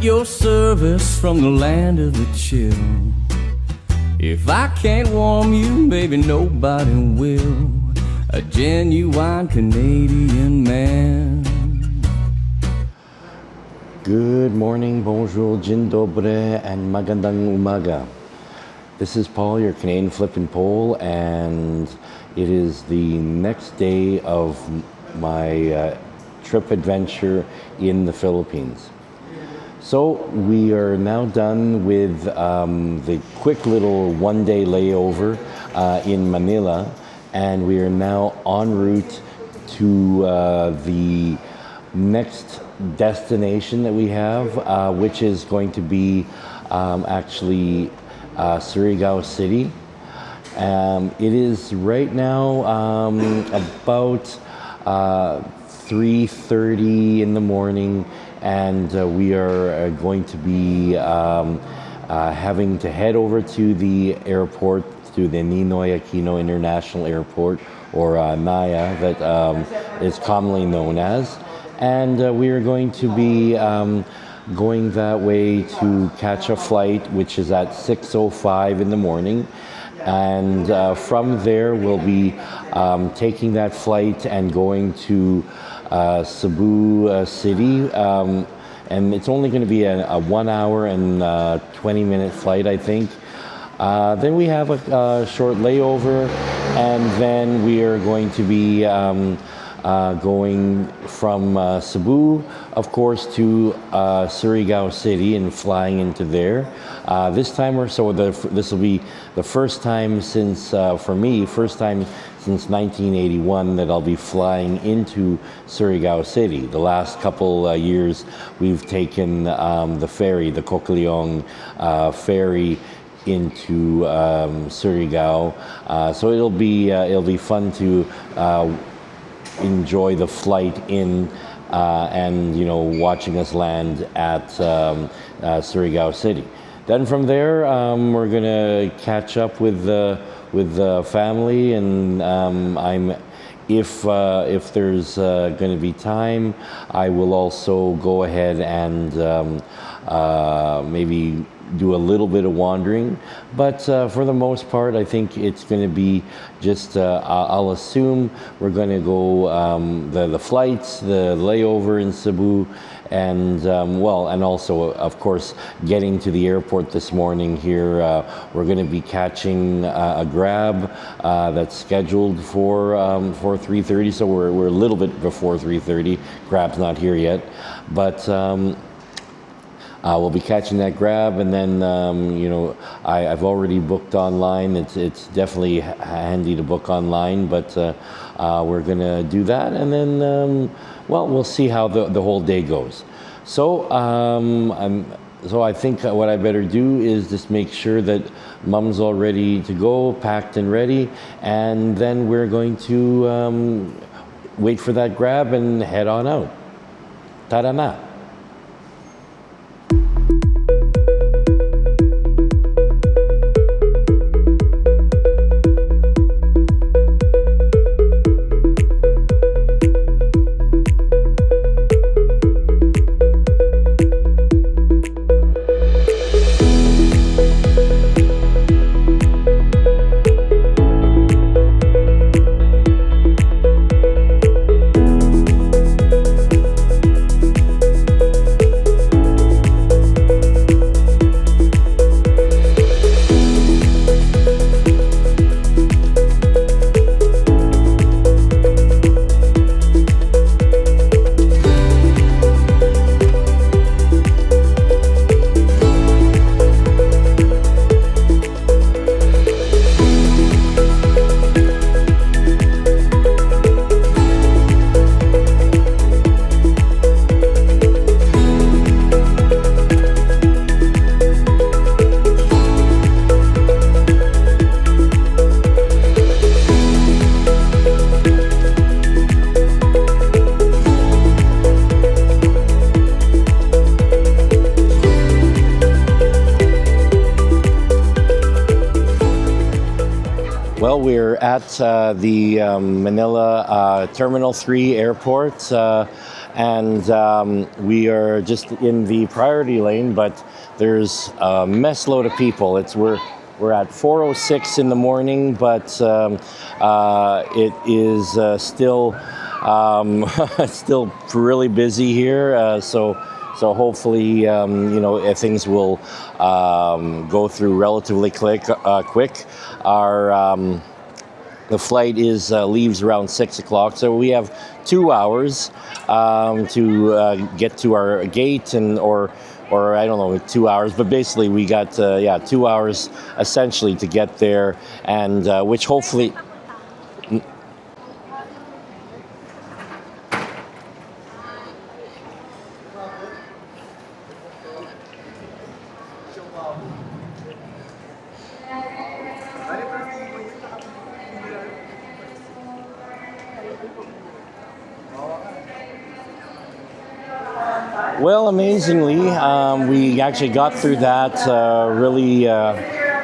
at your service from the land of the chill. If I can't warm you, baby, nobody will. A genuine Canadian man. Good morning, bonjour, dzień dobre, and magandang umaga. This is Paul, your Canadian flippin' Pole, and it is the next day of my trip adventure in the Philippines. So we are now done with the quick little one-day layover in Manila, and we are now en route to the next destination that we have, which is going to be actually Surigao City. It is right now about 3:30 in the morning, and we are going to be having to head over to the airport, to the Ninoy Aquino International Airport, or NAIA, that is commonly known as. And we are going to be going that way to catch a flight, which is at 6:05 in the morning. And from there, we'll be taking that flight and going to Cebu City. And it's only going to be a 1 hour and 20-minute flight, I think. Then we have a short layover, and then we are going to be going from Cebu, of course, to Surigao City and flying into there. This time or so, this will be the first time since, for me, first time since 1981 that I'll be flying into Surigao City. The last couple years, we've taken the ferry, the Coquiliong ferry, into Surigao. So it'll be fun to enjoy the flight in and watching us land at Surigao City. Then from there we're gonna catch up with the family, and if there's going to be time, I will also go ahead and maybe do a little bit of wandering, but for the most part, I think it's going to be just, I'll assume we're going to go the flights, the layover in Cebu, and and also, of course, getting to the airport this morning here. We're going to be catching a Grab that's scheduled for 3:30, so we're a little bit before 3:30. Grab's not here yet, but we'll be catching that Grab, and then I've already booked online. It's definitely handy to book online, but we're gonna do that, and then we'll see how the whole day goes. So so I think what I better do is just make sure that Mom's all ready to go, packed and ready, and then we're going to wait for that Grab and head on out. Tara na. we're at the Manila Terminal 3 airport, and we are just in the priority lane, but there's a mess load of people. We're at 4:06 in the morning, but it is still still really busy here. So hopefully, things will go through relatively quick. The flight leaves around 6 o'clock, so we have 2 hours to get to our gate, or I don't know, 2 hours, but basically we got 2 hours essentially to get there, and which hopefully. Well, amazingly, we actually got through that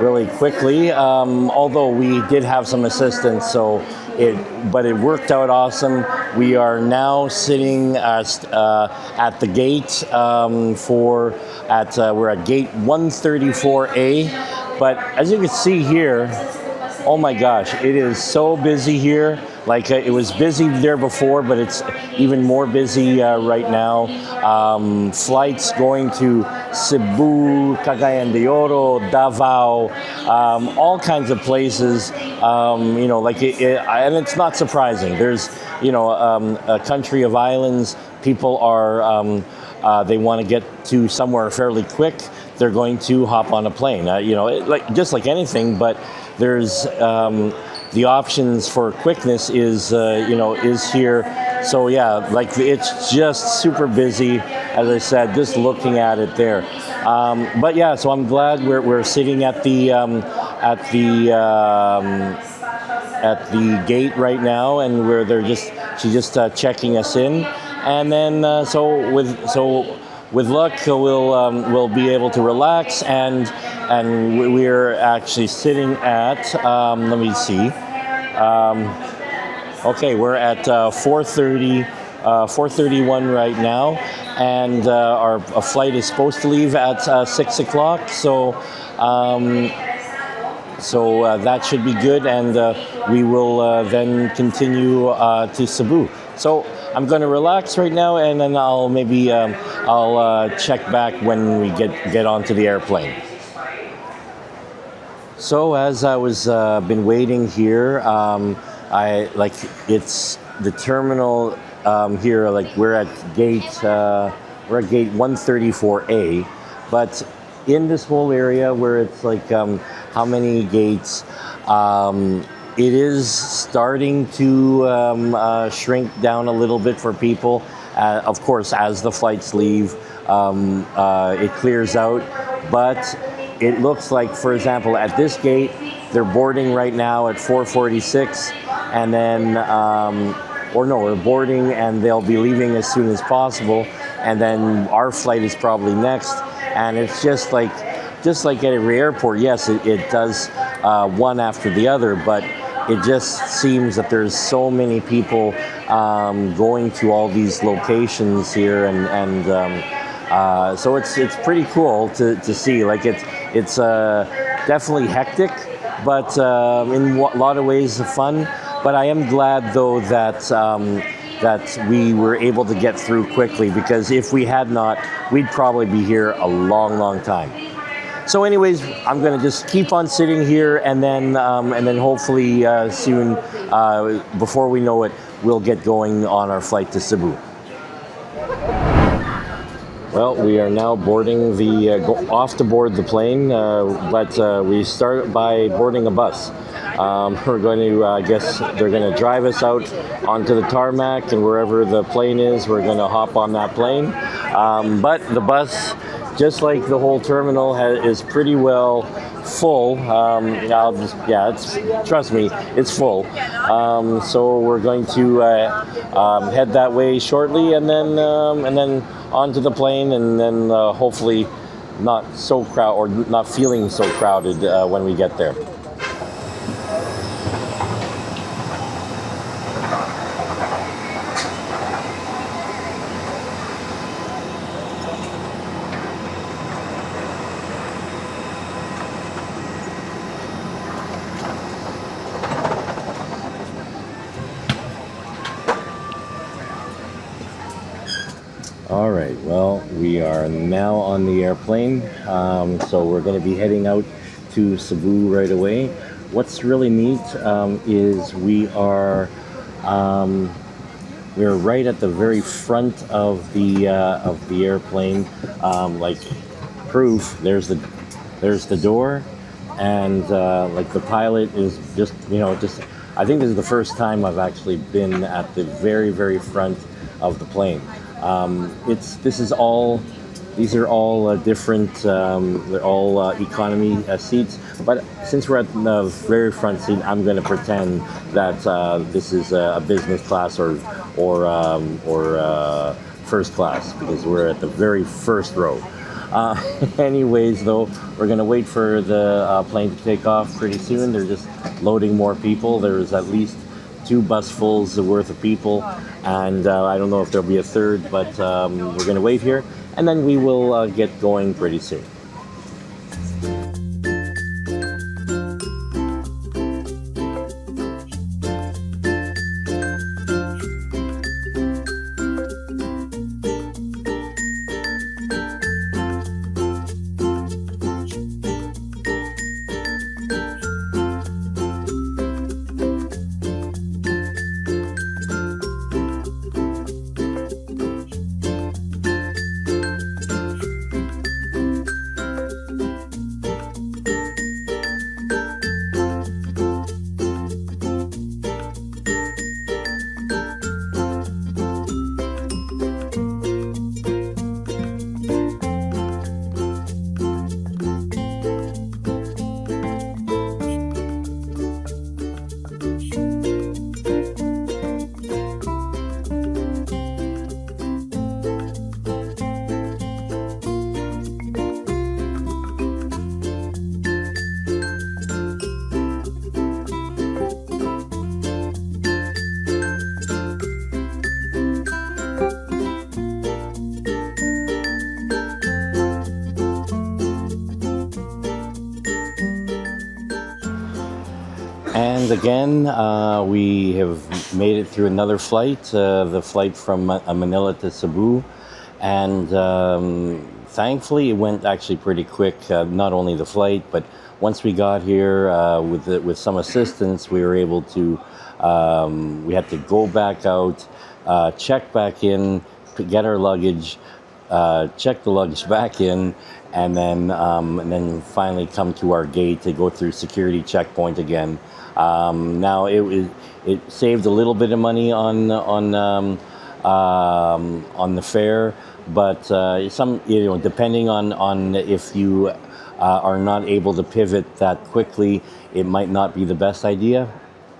really quickly. Although we did have some assistance, but it worked out awesome. We are now sitting at the gate we're at gate 134A. But as you can see here, oh my gosh, it is so busy here. Like it was busy there before, but it's even more busy right now. Flights going to Cebu, Cagayan de Oro, Davao, all kinds of places. And it's not surprising. There's, a country of islands. People are they want to get to somewhere fairly quick. They're going to hop on a plane. Just like anything, but there's the options for quickness is here. So yeah, it's just super busy. As I said, just looking at it there. But yeah, so I'm glad we're sitting at the gate right now, and she's just checking us in, and then with luck we'll be able to relax, and we're actually sitting at let me see. Okay, we're at 4:31 right now, and our flight is supposed to leave at 6 o'clock. So that should be good, and we will then continue to Cebu. So I'm going to relax right now, and then I'll check back when we get onto the airplane. So as I was been waiting here, it's the terminal here. We're at gate 134A, but in this whole area where it's how many gates, it is starting to shrink down a little bit for people. Of course, as the flights leave, it clears out, but it looks like, for example, at this gate, they're boarding right now at 4:46, and then, we're boarding and they'll be leaving as soon as possible, and then our flight is probably next, and it's just like at every airport. Yes, it does one after the other, but it just seems that there's so many people going to all these locations here, and so it's pretty cool to see. It's definitely hectic, but in a lot of ways fun. But I am glad though that we were able to get through quickly, because if we had not, we'd probably be here a long time. So anyways, I'm going to just keep on sitting here, and then hopefully soon, before we know it, we'll get going on our flight to Cebu. Well, we are now boarding off to board the plane, but we start by boarding a bus. We're going to, I guess they're going to drive us out onto the tarmac, and wherever the plane is, we're going to hop on that plane. But the bus, just like the whole terminal, is pretty well full. Trust me, it's full. So we're going to head that way shortly, and then onto the plane, and then hopefully not so crowded, or not feeling so crowded when we get there. All right, well, we are now on the airplane, so we're going to be heading out to Cebu right away. What's really neat is we're right at the very front of the airplane, like proof. There's the door, and like the pilot is just I think this is the first time I've actually been at the very very front of the plane. These are all different. They're all economy seats. But since we're at the very front seat, I'm going to pretend that this is a business class or first class because we're at the very first row. Anyways, though, we're going to wait for the plane to take off pretty soon. They're just loading more people. There's at least 2 busfuls worth of people, and I don't know if there'll be a third, but we're going to wait here, and then we will get going pretty soon. And again, we have made it through another flight, the flight from Manila to Cebu. And thankfully, it went actually pretty quick, not only the flight, but once we got here with some assistance, we were able to, we had to go back out, check back in, get our luggage, check the luggage back in, and then finally come to our gate to go through security checkpoint again. Now it saved a little bit of money on the fare, but depending on if you are not able to pivot that quickly, it might not be the best idea.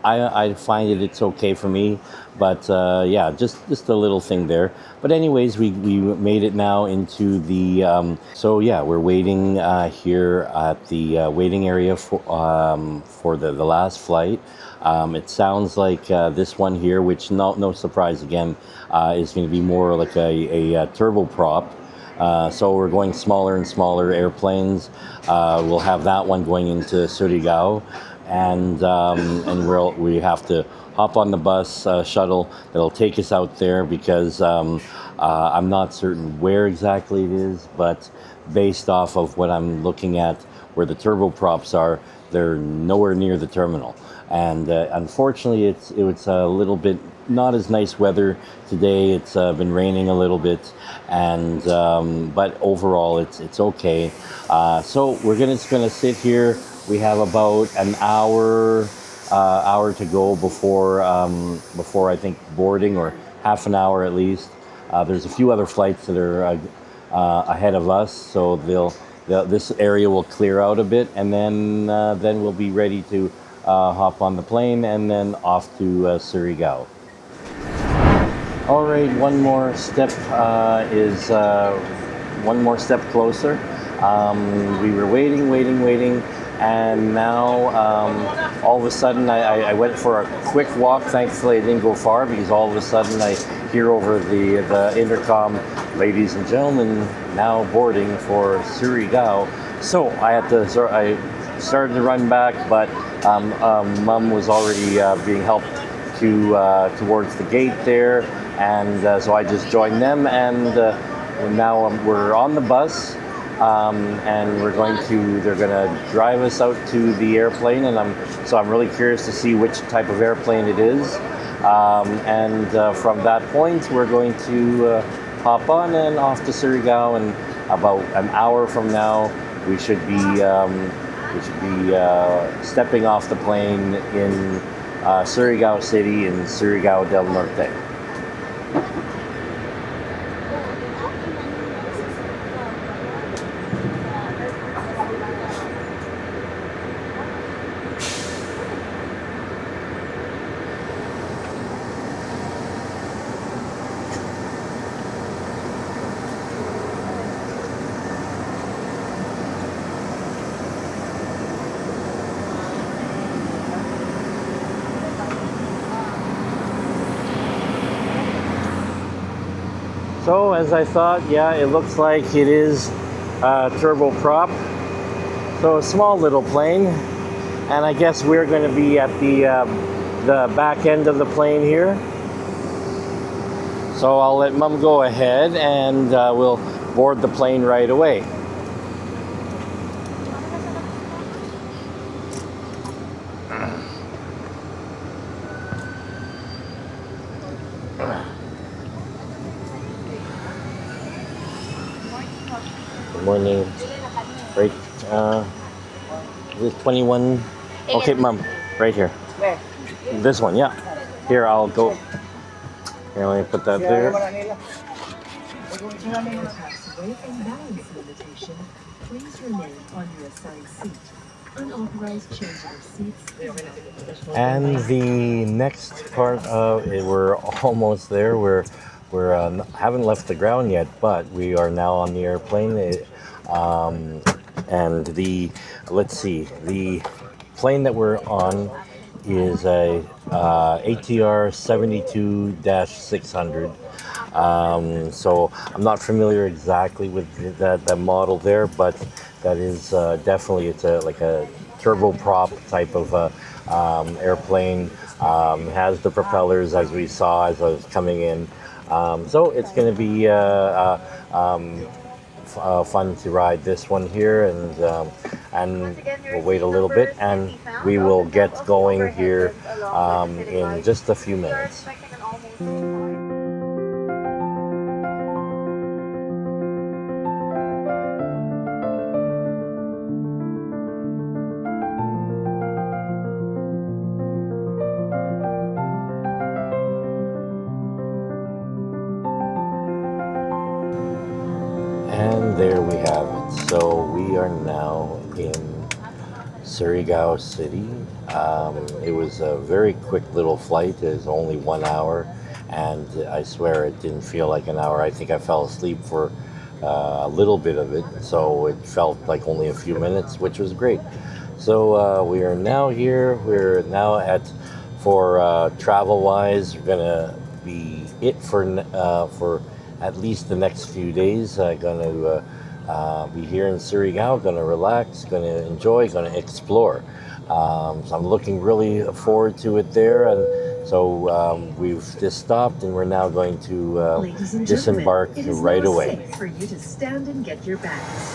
I find it's okay for me, but yeah, just a little thing there. But anyways, we made it now into the, so yeah, we're waiting here at the waiting area for the last flight. It sounds like this one here, which no surprise again, is going to be more like a turboprop. So we're going smaller and smaller airplanes. We'll have that one going into Surigao. And we have to hop on the bus shuttle that'll take us out there because I'm not certain where exactly it is, but based off of what I'm looking at where the turboprops are, they're nowhere near the terminal. And unfortunately, it was a little bit not as nice weather today. It's been raining a little bit, and but overall, it's okay. So we're just gonna sit here. We have about an hour to go before I think boarding, or half an hour at least. There's a few other flights that are ahead of us, so this area will clear out a bit, and then we'll be ready to hop on the plane and then off to Surigao. All right, one more step one more step closer. We were waiting, and now all of a sudden I went for a quick walk. Thankfully, I didn't go far because all of a sudden I hear over the intercom, "Ladies and gentlemen, now boarding for Surigao." So I started to run back, but Mom was already being helped towards the gate there, and so I just joined them, and now we're on the bus, and they're going to drive us out to the airplane, and I'm really curious to see which type of airplane it is, and from that point we're going to hop on and off to Surigao, and about an hour from now we should be stepping off the plane in Surigao City in Surigao del Norte. So as I thought, yeah, it looks like it is turboprop. So a small little plane, and I guess we're going to be at the back end of the plane here. So I'll let Mum go ahead, and we'll board the plane right away. Morning. Right. This 21. Okay, Mom. Right here. Where? This one, yeah. Here, I'll go. Here, let me put that there. Weight and balance limitation. Please remain on your assigned seat. Unauthorized change of seats. And the next part of it, we're almost there. We're haven't left the ground yet, but we are now on the airplane. And the plane that we're on is a ATR 72-600. So I'm not familiar exactly with the model there, but that is definitely, it's like a turboprop type of airplane. Has the propellers as we saw as I was coming in. So it's going to be fun to ride this one here, and we'll wait a little bit, and we will get going here in just a few minutes. And there we have it. So we are now in Surigao City. It was a very quick little flight. It was only 1 hour, and I swear it didn't feel like an hour. I think I fell asleep for a little bit of it, so it felt like only a few minutes, which was great. So we are now here. We're now for travel-wise, we're gonna be it for at least the next few days. Going to be here in Surigao, going to relax, going to enjoy, going to explore. So I'm looking really forward to it there. And so we've just stopped, and we're now going to disembark right away. Safe for you to stand and get your bags.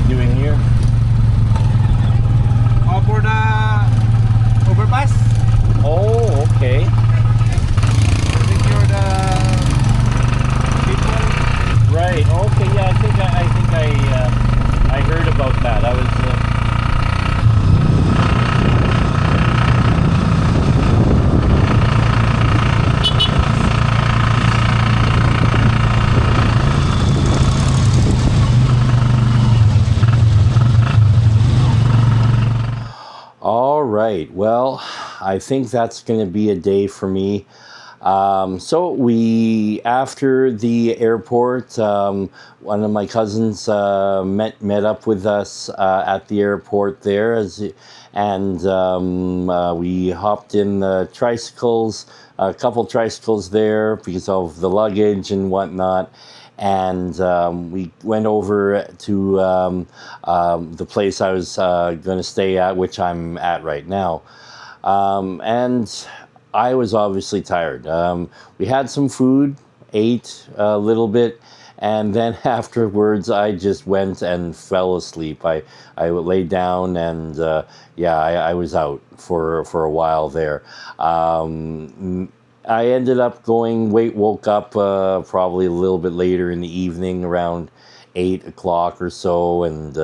you doing here? For the overpass. Oh, okay. Secure the people. Right. Okay. Yeah. I heard about that. I was. All right. Well, I think that's going to be a day for me. So we, after the airport, one of my cousins met up with us at the airport there, and we hopped in the tricycles, a couple tricycles there because of the luggage and whatnot. And we went over to the place I was going to stay at, which I'm at right now. And I was obviously tired. We had some food, ate a little bit, and then afterwards I just went and fell asleep. I laid down and I was out for a while there. I ended up woke up probably a little bit later in the evening, around 8 o'clock or so, and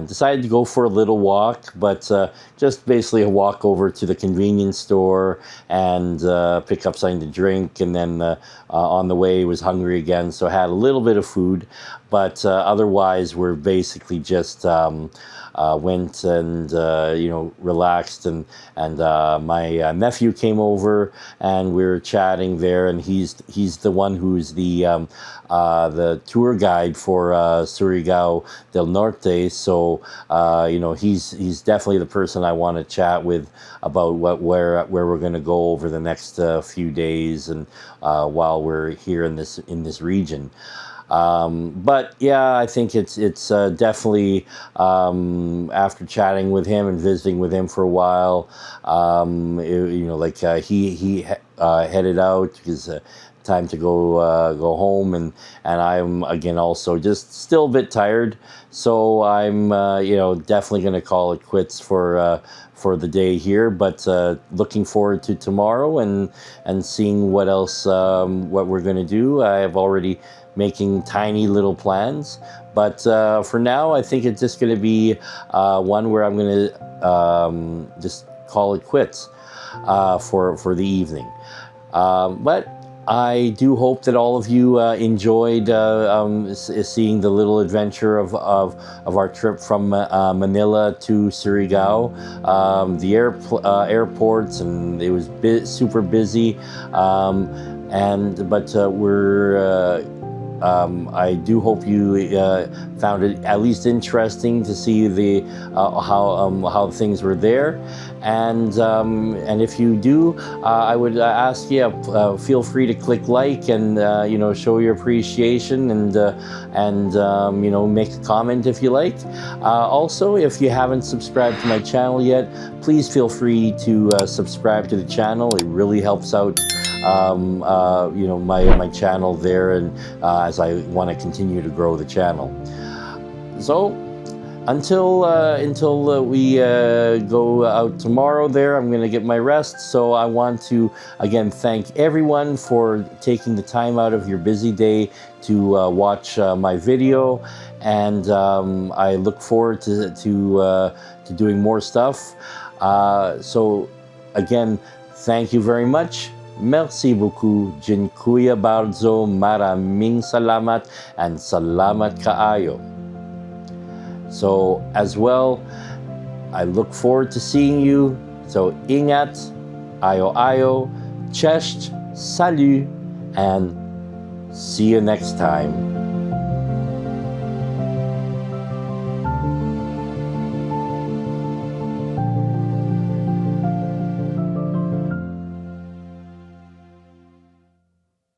decided to go for a little walk, but just basically a walk over to the convenience store and pick up something to drink, and then on the way was hungry again, so I had a little bit of food, but otherwise we're basically just went and relaxed, and my nephew came over and we were chatting there, and he's the one who's the tour guide for Surigao del Norte, so he's definitely the person I want to chat with about where we're going to go over the next few days, and while we're here in this region. But yeah, I think it's definitely after chatting with him and visiting with him for a while, he headed out because time to go home, and I'm again also just still a bit tired, so I'm definitely going to call it quits for the day here, but looking forward to tomorrow and seeing what else what we're going to do. I have already making tiny little plans, but for now I think it's just going to be one where I'm going to just call it quits for the evening, but I do hope that all of you enjoyed seeing the little adventure of our trip from Manila to Surigao, the airports, and it was super busy, but we're I do hope you found it at least interesting to see the how things were there, and if you do, I would ask feel free to click like and show your appreciation, and make a comment if you like. Also, if you haven't subscribed to my channel yet, please feel free to subscribe to the channel. It really helps out my channel there, and as I want to continue to grow the channel. So until we go out tomorrow there, I'm going to get my rest. So I want to again thank everyone for taking the time out of your busy day to watch my video, and I look forward to doing more stuff. So again, thank you very much. Merci beaucoup, dziękuję bardzo, maraming salamat, and salamat kaayo. So as well, I look forward to seeing you. So ingat, ayo, cześć, salut, and see you next time.